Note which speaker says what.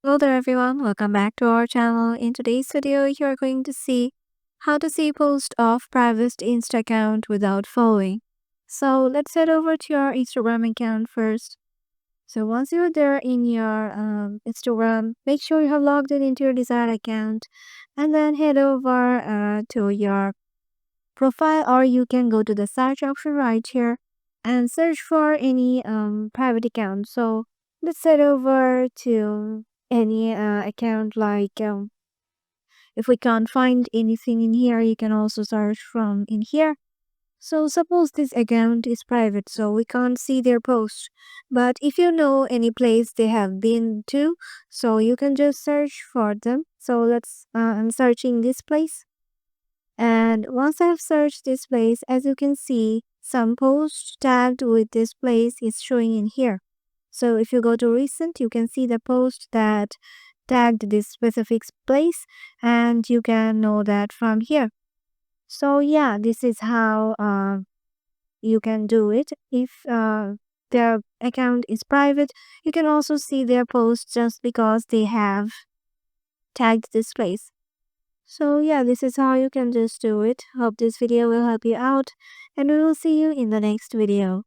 Speaker 1: Hello there everyone, welcome back to our channel. In today's video, you are going to see how to see post of private Insta account without following. So let's head over to your Instagram account first. So once you're there in your Instagram, make sure you have logged in into your desired account and then head over to your profile, or you can go to the search option right here and search for any private account. So let's head over to any account like if we can't find anything in here, you can also search from in here. So suppose this account is private, so we can't see their post, but if you know any place they have been to, so you can just search for them. So I'm searching this place, and once I've searched this place, as you can see, some post tagged with this place is showing in here. So if you go to recent, you can see the post that tagged this specific place, and you can know that from here. So yeah, this is how you can do it. If their account is private, you can also see their post just because they have tagged this place. So yeah, this is how you can just do it. Hope this video will help you out, and we will see you in the next video.